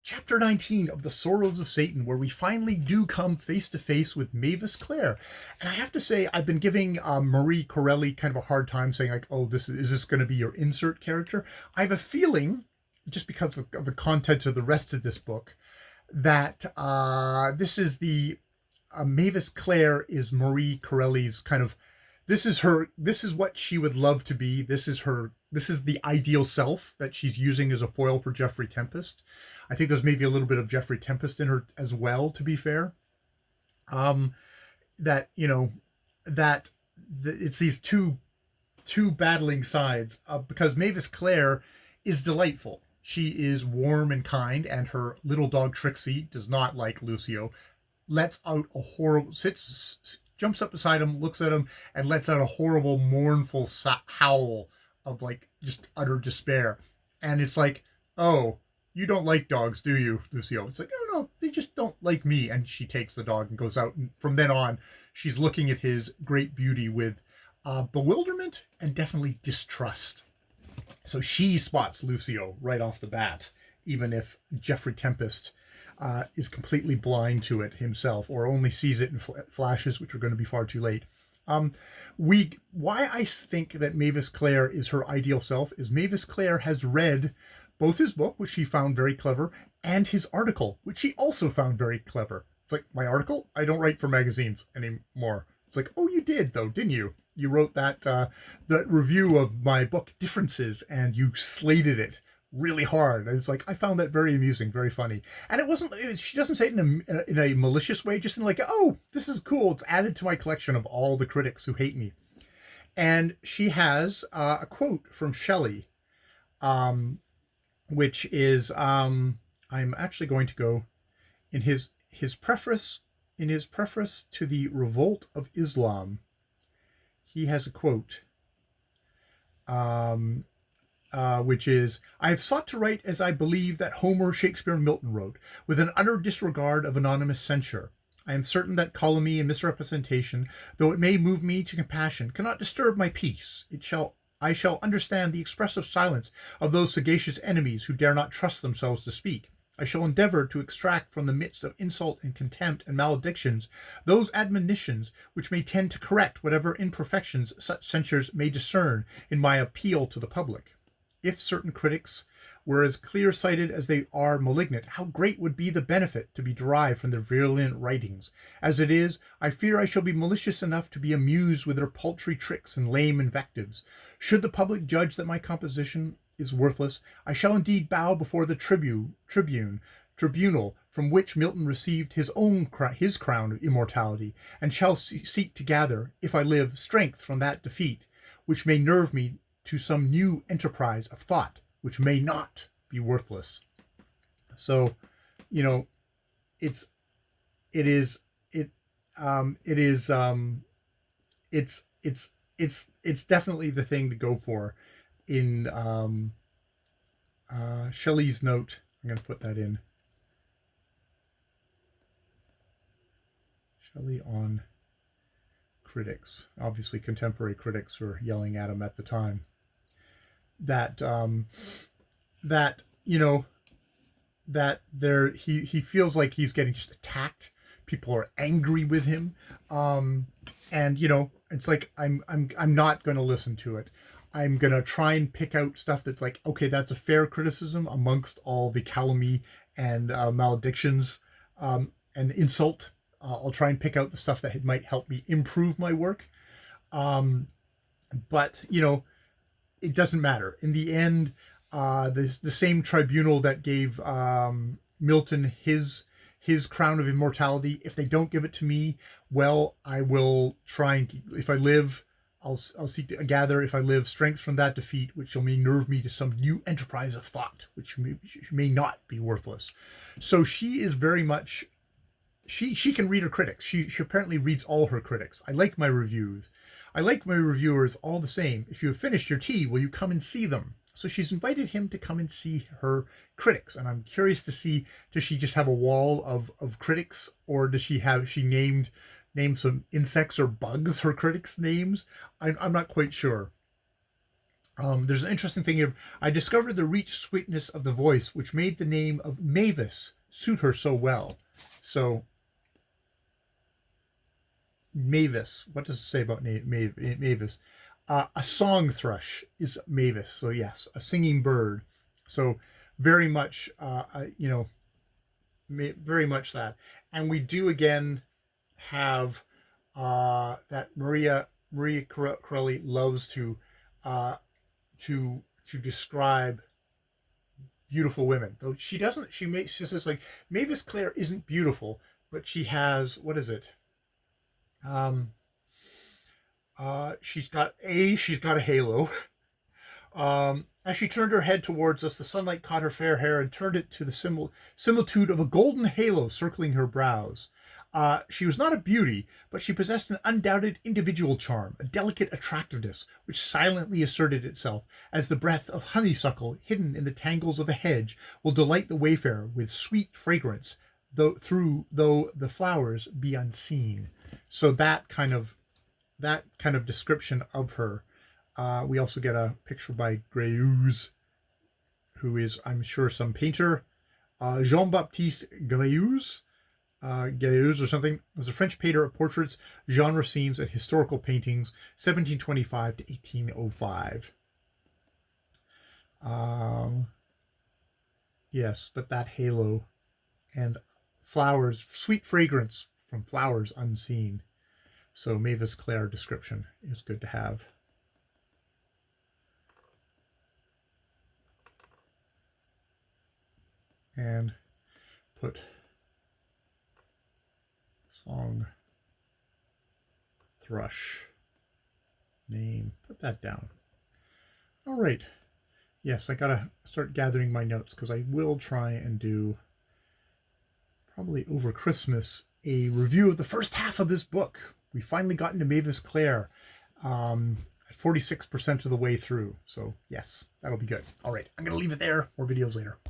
Chapter 19 of the Srrws of Satan, where we finally do come face to face with Mavis Clare. And I have to say, I've been giving Marie Corelli kind of a hard time saying, like, oh, is this going to be your insert character? I have a feeling, just because of the content of the rest of this book, that this is the Mavis Clare is Marie Corelli's kind of, this is what she would love to be. This is the ideal self that she's using as a foil for Jeffrey Tempest. I think there's maybe a little bit of Jeffrey Tempest in her as well, to be fair. That, you know, it's these two battling sides, because Mavis Clare is delightful. She is warm and kind, and her little dog Trixie does not like Lucio. Lets out a horrible, jumps up beside him, looks at him, and lets out a horrible, mournful howl of, like, just utter despair. And it's like, oh, you don't like dogs, do you, Lucio? It's like, oh, no, they just don't like me. And she takes the dog and goes out. And from then on, she's looking at his great beauty with bewilderment and definitely distrust. So she spots Lucio right off the bat, even if Jeffrey Tempest is completely blind to it himself, or only sees it in flashes, which are going to be far too late. Why I think that Mavis Clare is her ideal self is Mavis Clare has read both his book, which she found very clever, and his article, which she also found very clever. It's like, my article? I don't write for magazines anymore. It's like, oh, you did though, didn't you? You wrote that review of my book Differences, and you slated it really hard. And it's like, I found that very amusing, very funny. And it wasn't, she doesn't say it in a malicious way, just in like, oh, this is cool. It's added to my collection of all the critics who hate me. And she has a quote from Shlly, which is, I'm actually going to go in his preface to the Revolt of Islam. He has a quote, which is, I have sought to write as I believe that Homer, Shakespeare, and Milton wrote, with an utter disregard of anonymous censure. I am certain that calumny and misrepresentation, though it may move me to compassion, cannot disturb my peace. I shall understand the expressive silence of those sagacious enemies who dare not trust themselves to speak. I shall endeavor to extract from the midst of insult and contempt and maledictions those admonitions which may tend to correct whatever imperfections such censures may discern in my appeal to the public. If certain critics were as clear-sighted as they are malignant, how great would be the benefit to be derived from their virulent writings. As it is, I fear I shall be malicious enough to be amused with their paltry tricks and lame invectives. Should the public judge that my composition is worthless, I shall indeed bow before the tribunal from which Milton received his crown of immortality, and shall seek to gather, if I live, strength from that defeat, which may nerve me to some new enterprise of thought, which may not be worthless. So, you know, it's definitely the thing to go for. In Shelley's note, I'm going to put that in. Shlly on critics, obviously contemporary critics were yelling at him at the time. That he feels like he's getting just attacked. People are angry with him, and it's like I'm not going to listen to it. I'm going to try and pick out stuff that's like, okay, that's a fair criticism amongst all the calumny and maledictions and insult. I'll try and pick out the stuff that might help me improve my work. But it doesn't matter. In the end, the same tribunal that gave Milton his crown of immortality, if they don't give it to me, well, I will try and, if I live, I'll seek to gather, if I live, strength from that defeat, which shall nerve me to some new enterprise of thought, which may not be worthless. So she is very much, she can read her critics. She apparently reads all her critics. I like my reviews. I like my reviewers all the same. If you have finished your tea, will you come and see them? So she's invited him to come and see her critics. And I'm curious to see, does she just have a wall of critics, or does she named some insects or bugs, her critics' names? I'm not quite sure. There's an interesting thing here. I discovered the rich sweetness of the voice, which made the name of Mavis suit her so well. So, Mavis, what does it say about Mavis? A song thrush is Mavis. So, yes, a singing bird. So, very much, very much that. And we do again have that Maria Corelli loves uh, to describe beautiful women. Though she doesn't. She says like Mavis Clare isn't beautiful, but she has, what is it? Um, she's got a halo. As she turned her head towards us, the sunlight caught her fair hair and turned it to the similitude of a golden halo circling her brows. She was not a beauty, but she possessed an undoubted individual charm, a delicate attractiveness, which silently asserted itself, as the breath of honeysuckle hidden in the tangles of a hedge will delight the wayfarer with sweet fragrance, though the flowers be unseen. So that kind of description of her. We also get a picture by Srrws, who is, I'm sure, some painter. Jean-Baptiste Srrws, or something, was a French painter of portraits, genre scenes, and historical paintings, 1725 to 1805. Yes, but that halo and flowers, sweet fragrance from flowers unseen. So Mavis Clare description is good to have. And put song thrush name, put that down. All right. Yes, I gotta start gathering my notes because I will try and do, probably over Christmas, a review of the first half of this book. We finally got into Mavis Clare at 46% of the way through. So yes, that'll be good. All right, I'm gonna leave it there. More videos later.